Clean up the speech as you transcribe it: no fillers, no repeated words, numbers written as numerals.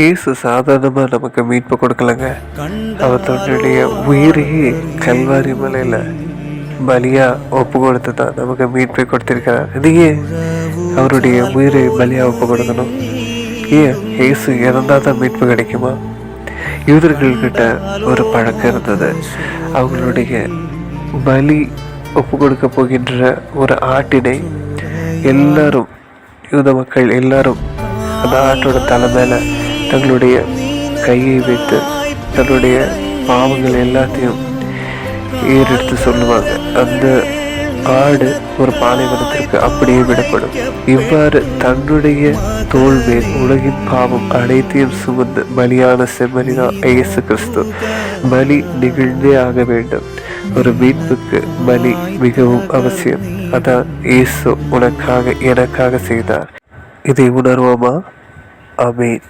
இயேசு சாதாரணமாக நமக்கு மீட்பு கொடுக்கலங்க. அவர் தன்னுடைய உயிரையே கல்வாரி மலையில் பலியாக ஒப்பு கொடுத்து தான் நமக்கு மீட்பை கொடுத்திருக்கிறார். இது ஏன் அவருடைய உயிரை பலியாக ஒப்பு கொடுக்கணும்? ஏன் இயேசு இறந்தால் தான் மீட்பு கிடைக்குமா? யூதர்கள்கிட்ட ஒரு பழக்கம் இருந்தது. அவங்களுடைய பலி ஒப்பு கொடுக்க போகின்ற ஒரு ஆட்டினை எல்லாரும், யூத மக்கள் எல்லாரும் அந்த ஆட்டோட தலை மேலே தங்களுடைய கையை வைத்து தன்னுடைய பாவங்கள் எல்லாத்தையும் ஏறெடுத்து சொல்லுவாங்க. அந்த ஆடு ஒரு பாலைவனத்திற்கு அப்படியே விடப்படும். இவ்வாறு தன்னுடைய தோல் மேல் உலகின் பாவம் அனைத்தையும் சுமந்து பலியான செம்மறிதான் இயேசு கிறிஸ்து. பலி நிகழ்ந்தே ஆக வேண்டும். ஒரு மீட்புக்கு பலி மிகவும் அவசியம். அதான் இயேசு உனக்காக எனக்காக செய்தார். இதை உணர்வோமா? ஆமென்.